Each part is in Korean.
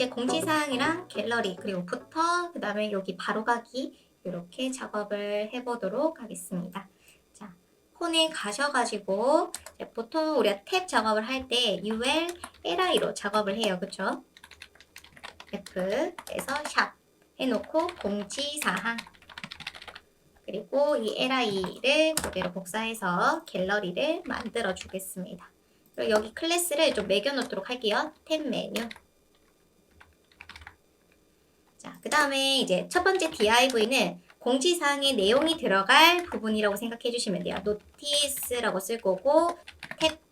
이제 공지사항이랑 갤러리 그리고 부터 그 다음에 여기 바로가기 이렇게 작업을 해보도록 하겠습니다. 자, 폰에 가셔가지고 보통 우리가 탭 작업을 할 때 UL, LI로 작업을 해요. 그쵸? F에서 샵 해놓고 공지사항 그리고 이 LI를 그대로 복사해서 갤러리를 만들어 주겠습니다. 그리고 여기 클래스를 좀 매겨 놓도록 할게요. 탭 메뉴. 자, 그 다음에 이제 첫 번째 div는 공지사항의 내용이 들어갈 부분이라고 생각해 주시면 돼요. 노티스라고 쓸 거고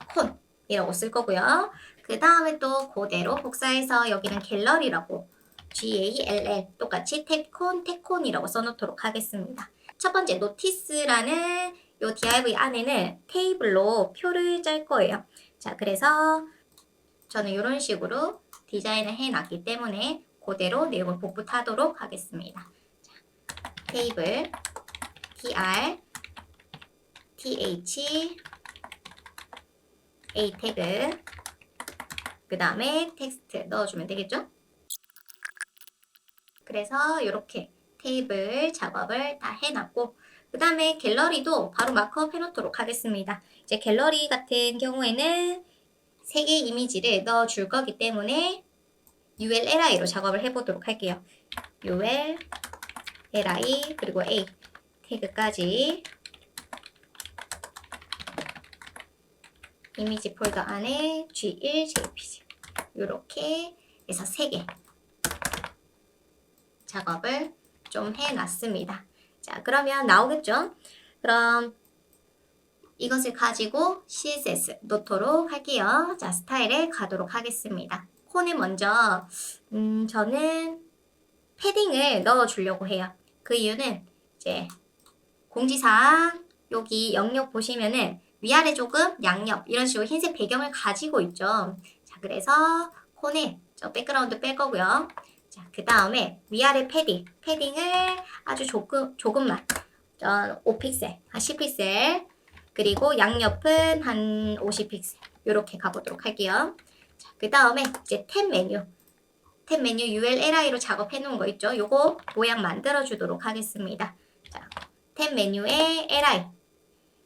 탭콘이라고 쓸 거고요. 그 다음에 또 그대로 복사해서 여기는 갤러리라고 GALL 똑같이 탭콘이라고 써놓도록 하겠습니다. 첫 번째 노티스라는 요 div 안에는 테이블로 표를 짤 거예요. 자, 그래서 저는 이런 식으로 디자인을 해놨기 때문에 그대로 내용을 복붙하도록 하겠습니다. 자, 테이블 tr th a 태그 그 다음에 텍스트 넣어주면 되겠죠? 그래서 이렇게 테이블 작업을 다 해놨고 그 다음에 갤러리도 바로 마크업 해놓도록 하겠습니다. 이제 갤러리 같은 경우에는 3개 이미지를 넣어줄 거기 때문에 ULLI로 작업을 해보도록 할게요. UL, LI, 그리고 A 태그까지 이미지 폴더 안에 G1, JPG 이렇게 해서 3개 작업을 좀 해놨습니다. 자, 그러면 나오겠죠? 그럼 이것을 가지고 CSS 놓도록 할게요. 자, 스타일에 가도록 하겠습니다. 콘에 먼저 저는 패딩을 넣어주려고 해요. 그 이유는 이제 공지사항 여기 영역 보시면은 위아래 조금 양옆 이런 식으로 흰색 배경을 가지고 있죠. 자, 그래서 콘에 저 백그라운드 뺄 거고요. 자, 그 다음에 위아래 패딩을 아주 조금만 5픽셀, 한 10픽셀 그리고 양옆은 한 50픽셀 이렇게 가보도록 할게요. 자, 그 다음에 이제 탭 메뉴 ULLI로 작업해 놓은 거 있죠? 요거 모양 만들어 주도록 하겠습니다. 자, 탭 메뉴에 LI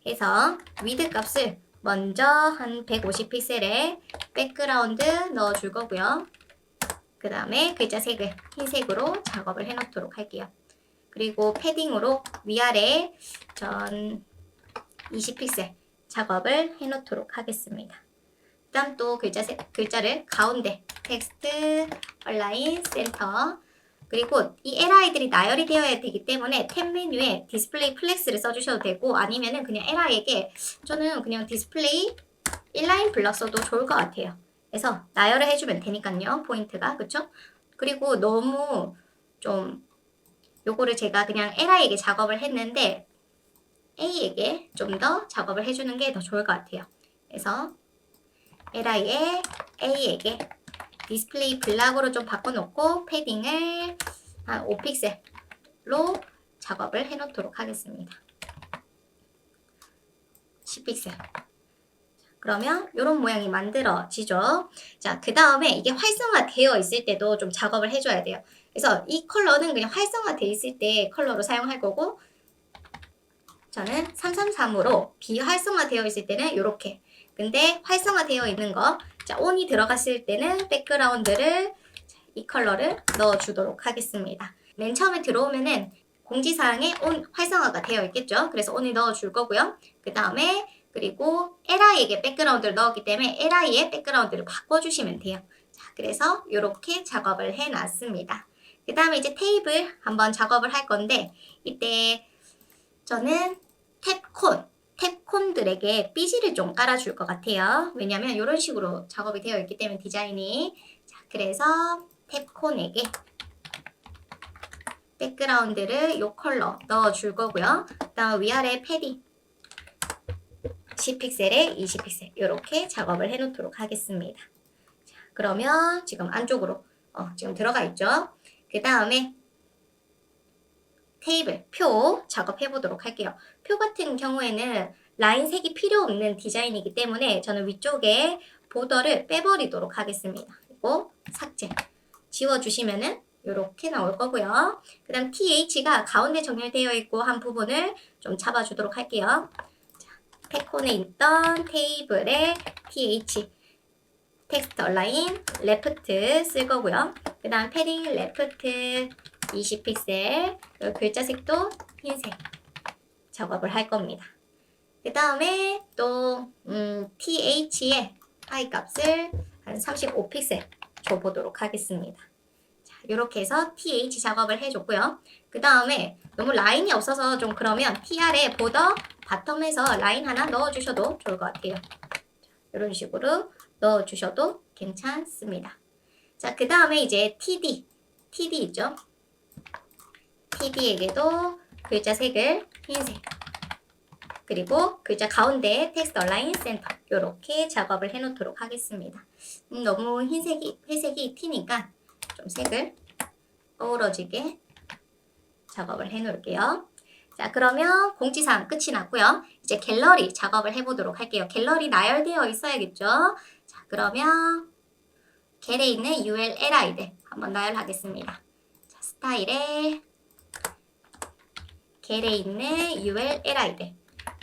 해서 위드 값을 먼저 한 150픽셀에 백그라운드 넣어 줄 거고요. 그 다음에 글자 색을 흰색으로 작업을 해 놓도록 할게요. 그리고 패딩으로 위아래 전 20픽셀 작업을 해 놓도록 하겠습니다. 그 다음 또 글자를 가운데 텍스트, 얼라인, 센터 그리고 이 LI들이 나열이 되어야 되기 때문에 탭 메뉴에 디스플레이 플렉스를 써주셔도 되고 아니면은 그냥 LI에게 저는 그냥 디스플레이 인라인 블럭 써도 좋을 것 같아요. 그래서 나열을 해주면 되니까요. 포인트가 그쵸? 그리고 너무 좀 요거를 제가 그냥 LI에게 작업을 했는데 A에게 좀 더 작업을 해주는 게 더 좋을 것 같아요. 그래서 LI에 A에게 디스플레이 블락으로 좀 바꿔놓고 패딩을 한 5픽셀로 작업을 해놓도록 하겠습니다. 10픽셀. 그러면 이런 모양이 만들어지죠. 자, 그 다음에 이게 활성화되어 있을 때도 좀 작업을 해줘야 돼요. 그래서 이 컬러는 그냥 활성화되어 있을 때 컬러로 사용할 거고 저는 333으로 비활성화되어 있을 때는 이렇게 근데 활성화되어 있는 거 자, 온이 들어갔을 때는 백그라운드를 이 컬러를 넣어주도록 하겠습니다. 맨 처음에 들어오면은 공지사항에 온 활성화가 되어 있겠죠. 그래서 온을 넣어줄 거고요. 그 다음에 그리고 LI에게 백그라운드를 넣었기 때문에 LI의 백그라운드를 바꿔주시면 돼요. 자, 그래서 이렇게 작업을 해놨습니다. 그 다음에 이제 테이블 한번 작업을 할 건데 이때 저는 탭콘들에게 삐지를 좀 깔아줄 것 같아요. 왜냐면 이런 식으로 작업이 되어 있기 때문에 디자인이 자, 그래서 탭콘에게 백그라운드를 이 컬러 넣어줄 거고요. 그 다음 위아래 패딩 10픽셀에 20픽셀 이렇게 작업을 해놓도록 하겠습니다. 자, 그러면 지금 안쪽으로 지금 들어가 있죠. 그 다음에 테이블, 표 작업해 보도록 할게요. 표 같은 경우에는 라인 색이 필요 없는 디자인이기 때문에 저는 위쪽에 보더를 빼버리도록 하겠습니다. 그리고 삭제. 지워주시면은 이렇게 나올 거고요. 그 다음 TH가 가운데 정렬되어 있고 한 부분을 좀 잡아주도록 할게요. 자, 패콘에 있던 테이블에 TH 텍스트 얼라인 레프트 쓸 거고요. 그 다음 패딩 레프트 20픽셀 글자 색도 흰색 작업을 할 겁니다. 그 다음에 또 TH의 하이 값을 한 35픽셀 줘보도록 하겠습니다. 자, 이렇게 해서 TH 작업을 해줬고요. 그 다음에 너무 라인이 없어서 좀 그러면 TR에 보더 바텀에서 라인 하나 넣어주셔도 좋을 것 같아요. 자, 이런 식으로 넣어주셔도 괜찮습니다. 자, 그 다음에 이제 TD 있죠? TD에게도 글자 색을 흰색 그리고 글자 가운데 텍스트 얼라인 센터 이렇게 작업을 해놓도록 하겠습니다. 너무 회색이 튀니까 좀 색을 어우러지게 작업을 해놓을게요. 자, 그러면 공지사항 끝이 났고요. 이제 갤러리 작업을 해보도록 할게요. 갤러리 나열되어 있어야겠죠? 자, 그러면 갤에 있는 ULLI들 한번 나열하겠습니다. 자, 스타일에 갤에 있는 ULLI들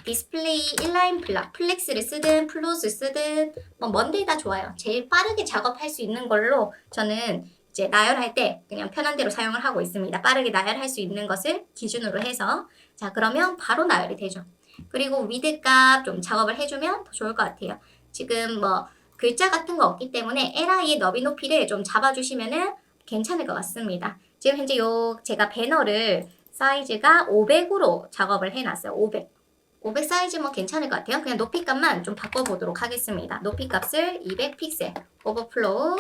디스플레이 인라인 플렉스를 쓰든 플롯을 쓰든 뭔데 다 좋아요. 제일 빠르게 작업할 수 있는 걸로 저는 이제 나열할 때 그냥 편한 대로 사용을 하고 있습니다. 빠르게 나열할 수 있는 것을 기준으로 해서 자, 그러면 바로 나열이 되죠. 그리고 위드 값 좀 작업을 해주면 더 좋을 것 같아요. 지금 뭐 글자 같은 거 없기 때문에 LI의 너비 높이를 좀 잡아주시면은 괜찮을 것 같습니다. 지금 현재 제가 배너를 사이즈가 500으로 작업을 해놨어요. 500 사이즈 뭐 괜찮을 것 같아요. 그냥 높이 값만 좀 바꿔보도록 하겠습니다. 높이 값을 200픽셀, 오버플로우,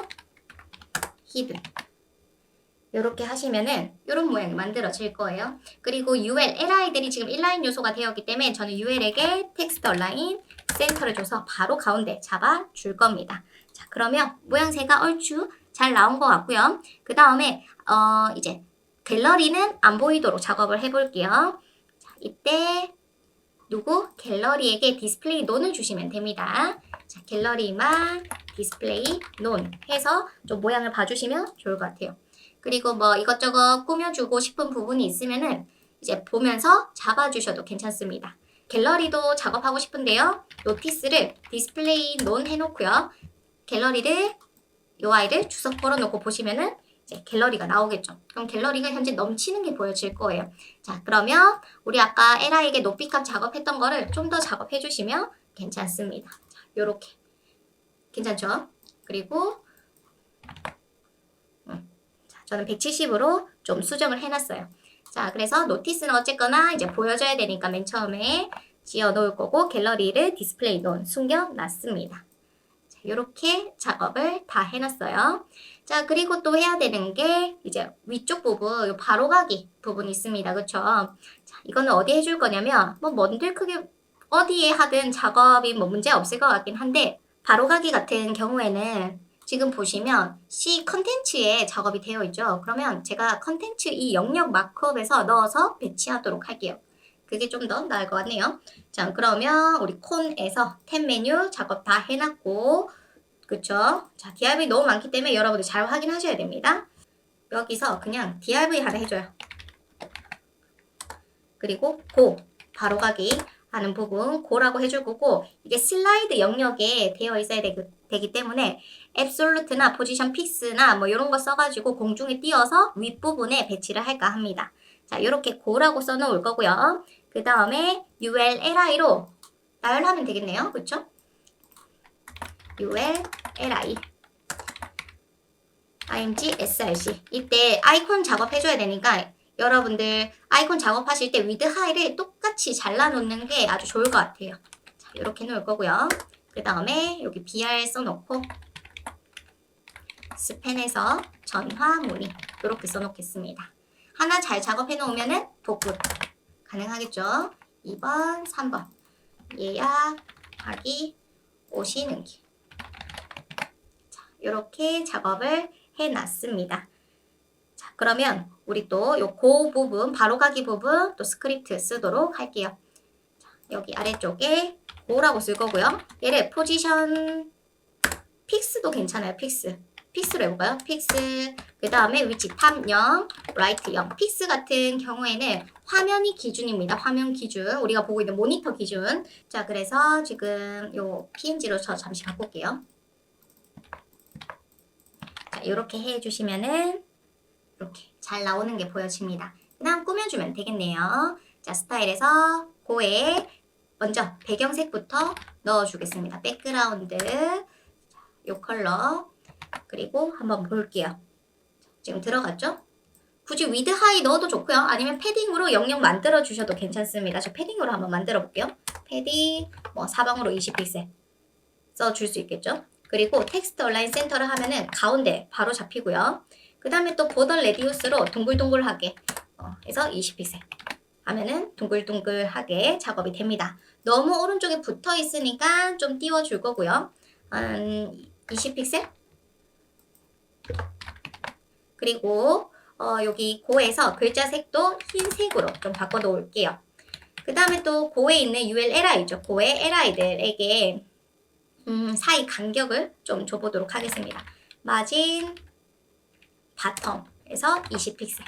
히든 이렇게 하시면은 이런 모양이 만들어질 거예요. 그리고 UL, LI들이 지금 인라인 요소가 되었기 때문에 저는 UL에게 텍스트 얼라인 센터를 줘서 바로 가운데 잡아줄 겁니다. 자, 그러면 모양새가 얼추 잘 나온 것 같고요. 그 다음에 이제 갤러리는 안 보이도록 작업을 해볼게요. 자, 이때 갤러리에게 디스플레이 논을 주시면 됩니다. 자, 갤러리만 디스플레이 논 해서 좀 모양을 봐주시면 좋을 것 같아요. 그리고 뭐 이것저것 꾸며주고 싶은 부분이 있으면은 이제 보면서 잡아주셔도 괜찮습니다. 갤러리도 작업하고 싶은데요. 노티스를 디스플레이 논 해놓고요. 갤러리를 이 아이를 주석 걸어놓고 보시면은 이제 갤러리가 나오겠죠. 그럼 갤러리가 현재 넘치는 게 보여질 거예요. 자, 그러면 우리 아까 LI에게 높이값 작업했던 거를 좀 더 작업해 주시면 괜찮습니다. 자, 요렇게. 괜찮죠? 그리고 자, 저는 170으로 좀 수정을 해놨어요. 자, 그래서 노티스는 어쨌거나 이제 보여줘야 되니까 맨 처음에 지어 놓을 거고 갤러리를 디스플레이 논 숨겨놨습니다. 이렇게 작업을 다 해놨어요. 자, 그리고 또 해야 되는 게 이제 위쪽 부분, 요 바로가기 부분이 있습니다. 그쵸? 자, 이거는 어디에 해줄 거냐면 뭐 뭔들 크게 어디에 하든 작업이 뭐 문제 없을 것 같긴 한데 바로가기 같은 경우에는 지금 보시면 C 컨텐츠에 작업이 되어 있죠. 그러면 제가 컨텐츠 이 영역 마크업에서 넣어서 배치하도록 할게요. 그게 좀 더 나을 것 같네요. 자, 그러면 우리 콘에서 탭 메뉴 작업 다 해놨고, 그쵸? 자, DRV 너무 많기 때문에 여러분들 잘 확인하셔야 됩니다. 여기서 그냥 DRV 하나 해줘요. 그리고 바로 가기 하는 부분 고라고 해줄 거고, 이게 슬라이드 영역에 되어 있어야 되기 때문에 앱솔루트나 포지션 픽스나 뭐 이런 거 써가지고 공중에 띄워서 윗부분에 배치를 할까 합니다. 자, 이렇게 고라고 써놓을 거고요. 그 다음에 ULLI로 나열하면 되겠네요. 그쵸? ULLI IMG SRC 이때 아이콘 작업해줘야 되니까 여러분들 아이콘 작업하실 때 위드 하이를 똑같이 잘라놓는 게 아주 좋을 것 같아요. 자, 이렇게 놓을 거고요. 그 다음에 여기 BR 써놓고 스펜에서 전화 문의 이렇게 써놓겠습니다. 하나 잘 작업해 놓으면은 복구 가능하겠죠. 2번, 3번 예약하기, 오시는 길. 자, 이렇게 작업을 해놨습니다. 자, 그러면 우리 또 요 고 부분, 바로가기 부분 또 스크립트 쓰도록 할게요. 자, 여기 아래쪽에 고라고 쓸 거고요. 얘를 포지션 픽스도 괜찮아요. 픽스. 픽스로 해볼까요? 픽스. 그 다음에 위치 탑 0, 라이트 0. 픽스 같은 경우에는 화면이 기준입니다. 화면 기준. 우리가 보고 있는 모니터 기준. 자, 그래서 지금 요 PNG로 저 잠시 바꿀게요. 자, 이렇게 해주시면은 이렇게 잘 나오는 게 보여집니다. 그 다음 꾸며주면 되겠네요. 자, 스타일에서 고에 먼저 배경색부터 넣어주겠습니다. 백그라운드, 요 컬러, 그리고 한번 볼게요. 지금 들어갔죠? 굳이 위드 하이 넣어도 좋고요. 아니면 패딩으로 영영 만들어 주셔도 괜찮습니다. 저 패딩으로 한번 만들어 볼게요. 패딩 뭐 사방으로 20픽셀 써줄 수 있겠죠? 그리고 텍스트 얼라인 센터를 하면은 가운데 바로 잡히고요. 그 다음에 또 보더 레디우스로 동글동글하게 해서 20픽셀 하면은 둥글둥글하게 작업이 됩니다. 너무 오른쪽에 붙어 있으니까 좀 띄워줄 거고요. 한 20픽셀? 그리고 여기 고에서 글자 색도 흰색으로 좀 바꿔 놓을게요. 그 다음에 또 고에 있는 ULLI죠. 고의 LI들에게 사이 간격을 좀 줘보도록 하겠습니다. 마진 바텀에서 20픽셀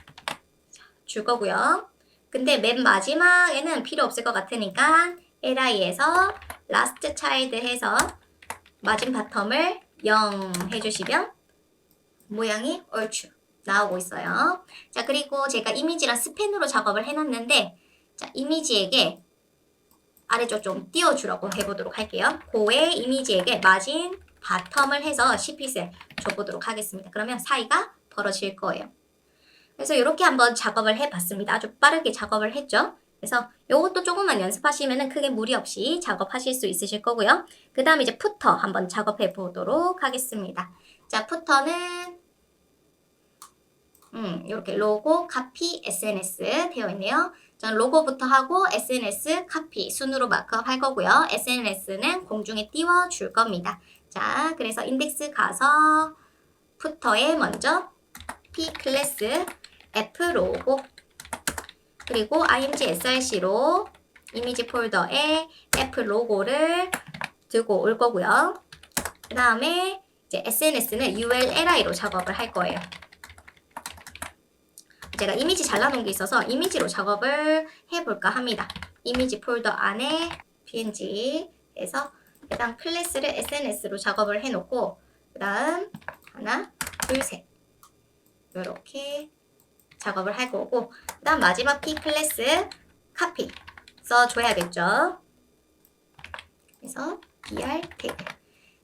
줄 거고요. 근데 맨 마지막에는 필요 없을 것 같으니까 LI에서 라스트 차일드 해서 마진 바텀을 0 해주시면 모양이 얼추 나오고 있어요. 자, 그리고 제가 이미지랑 스펜으로 작업을 해놨는데 자, 이미지에게 아래쪽 좀 띄워주라고 해보도록 할게요. 고의 이미지에게 마진 바텀을 해서 10픽셀 줘보도록 하겠습니다. 그러면 사이가 벌어질 거예요. 그래서 이렇게 한번 작업을 해봤습니다. 아주 빠르게 작업을 했죠. 그래서 이것도 조금만 연습하시면 크게 무리 없이 작업하실 수 있으실 거고요. 그 다음에 이제 푸터 한번 작업해 보도록 하겠습니다. 자, 푸터는 이렇게 로고, 카피, SNS 되어 있네요. 전 로고부터 하고 SNS, 카피 순으로 마크업 할 거고요. SNS는 공중에 띄워 줄 겁니다. 자, 그래서 인덱스 가서 푸터에 먼저 P 클래스, F 로고, 그리고 img src로 이미지 폴더에 F 로고를 들고 올 거고요. 그 다음에 이제 SNS는 ULLI로 작업을 할 거예요. 제가 이미지 잘라놓은 게 있어서 이미지로 작업을 해볼까 합니다. 이미지 폴더 안에 PNG에서 일단 클래스를 SNS로 작업을 해놓고 그 다음 하나, 둘, 셋 이렇게 작업을 할 거고 그 다음 마지막 P 클래스 카피 써줘야겠죠. 그래서 BR 태그.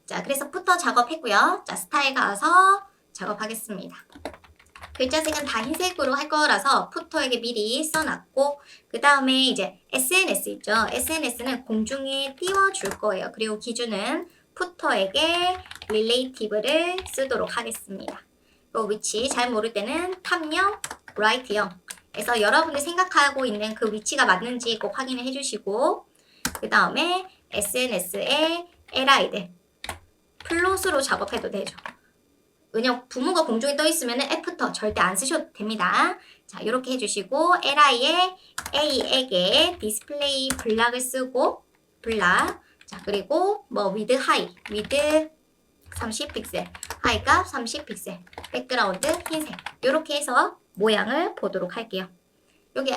자, 그래서 푸터 작업했고요. 자, 스타일 가서 작업하겠습니다. 글자색은 다 흰색으로 할 거라서 푸터에게 미리 써놨고 그 다음에 이제 SNS 있죠. SNS는 공중에 띄워줄 거예요. 그리고 기준은 푸터에게 relative를 쓰도록 하겠습니다. 그 위치 잘 모를 때는 탑 0, 라이트 0 에서 여러분들이 생각하고 있는 그 위치가 맞는지 꼭 확인을 해주시고 그 다음에 SNS의 LI들 플롯으로 작업해도 되죠. 왜냐면 부모가 공중에 떠 있으면 애프터 절대 안 쓰셔도 됩니다. 자, 이렇게 해주시고 LI의 A에게 디스플레이 블락을 쓰고 블락. 자, 그리고 뭐 위드 하이, 위드 30픽셀, 하이 값 30픽셀, 백그라운드 흰색. 이렇게 해서 모양을 보도록 할게요. 여기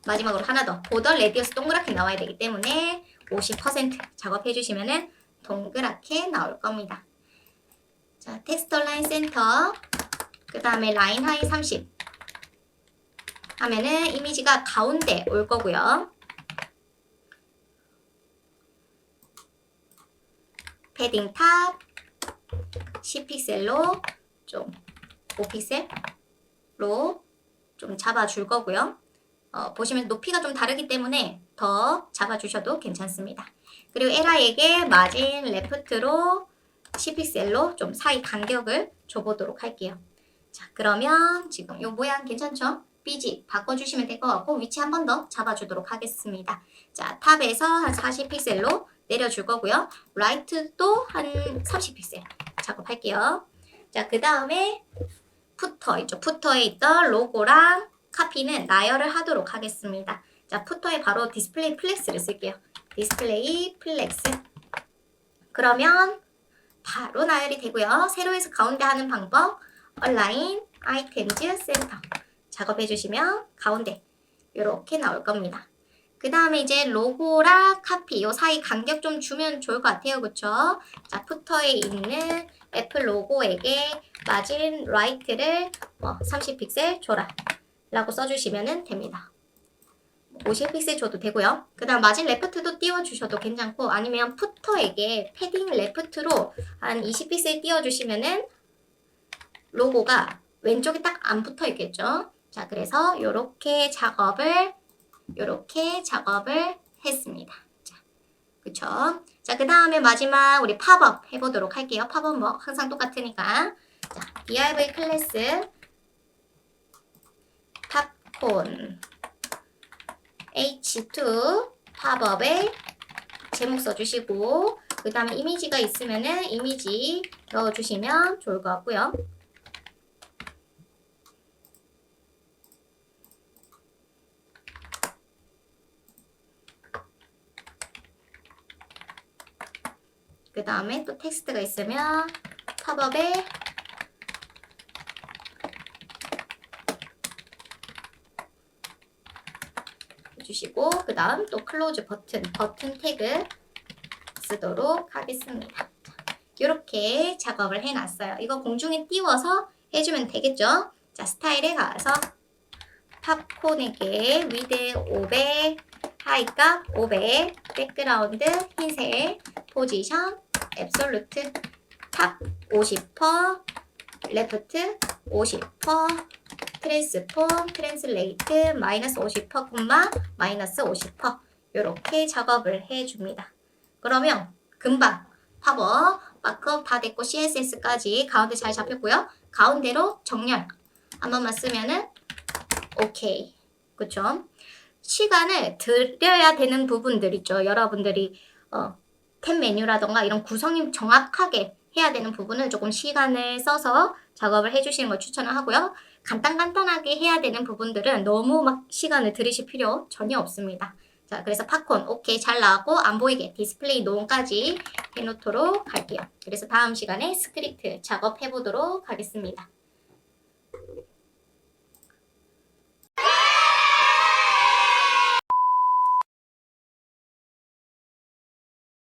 마지막으로 하나 더 보더 레디어스 동그랗게 나와야 되기 때문에 50% 작업해 주시면은 동그랗게 나올 겁니다. 자, 텍스트 얼라인 센터, 그 다음에 라인 하이 30 하면은 이미지가 가운데 올 거고요. 패딩 탑 10픽셀로 좀 5픽셀로 좀 잡아줄 거고요. 보시면 높이가 좀 다르기 때문에 더 잡아주셔도 괜찮습니다. 그리고 LI에게 마진 레프트로 10픽셀로 좀 사이 간격을 줘보도록 할게요. 자, 그러면 지금 이 모양 괜찮죠? BG 바꿔주시면 될 것 같고 위치 한 번 더 잡아주도록 하겠습니다. 자, 탑에서 한 40픽셀로 내려줄 거고요. 라이트도 한 30픽셀 작업할게요. 자, 그 다음에 푸터 있죠. 푸터에 있던 로고랑 카피는 나열을 하도록 하겠습니다. 자, 푸터에 바로 디스플레이 플렉스를 쓸게요. 디스플레이 플렉스. 그러면 바로 나열이 되고요. 세로에서 가운데 하는 방법 얼라인 아이템즈 센터 작업해 주시면 가운데 이렇게 나올 겁니다. 그 다음에 이제 로고랑 카피 요 사이 간격 좀 주면 좋을 것 같아요. 그쵸? 자, 푸터에 있는 애플 로고에게 마진 라이트를 30픽셀 줘라 라고 써주시면 됩니다. 50픽셀 줘도 되고요. 그 다음 마진 레프트도 띄워주셔도 괜찮고 아니면 푸터에게 패딩 레프트로 한 20픽셀 띄워주시면은 로고가 왼쪽에 딱 안 붙어 있겠죠. 자, 그래서 요렇게 작업을 했습니다. 자, 그쵸? 자, 그 다음에 마지막 우리 팝업 해보도록 할게요. 팝업 뭐 항상 똑같으니까. 자, div 클래스 팝콘 h2 팝업에 제목 써주시고 그 다음에 이미지가 있으면은 이미지 넣어주시면 좋을 것 같고요. 그 다음에 또 텍스트가 있으면 팝업에 주시고 그 다음 또 클로즈 버튼 태그 쓰도록 하겠습니다. 이렇게 작업을 해놨어요. 이거 공중에 띄워서 해주면 되겠죠? 자, 스타일에 가서 팝콘에게 위드 500, 하이값 500, 백그라운드 흰색, 포지션, 앱솔루트, 탑 50%, 레프트 50%, 트랜스폼, 트랜슬레이트 마이너스 50%, 마이너스 50% 이렇게 작업을 해줍니다. 그러면 금방 팝업, 마크업 다 됐고 CSS까지 가운데 잘 잡혔고요. 가운데로 정렬 한 번만 쓰면은 오케이. 그쵸? 시간을 들여야 되는 부분들 있죠. 여러분들이 템 메뉴라던가 이런 구성이 정확하게 해야 되는 부분은 조금 시간을 써서 작업을 해주시는 걸 추천을 하고요. 간단하게 해야 되는 부분들은 너무 막 시간을 들이실 필요 전혀 없습니다. 자, 그래서 팝콘 오케이 잘 나왔고 안 보이게 디스플레이 노온까지 해놓도록 할게요. 그래서 다음 시간에 스크립트 작업해 보도록 하겠습니다.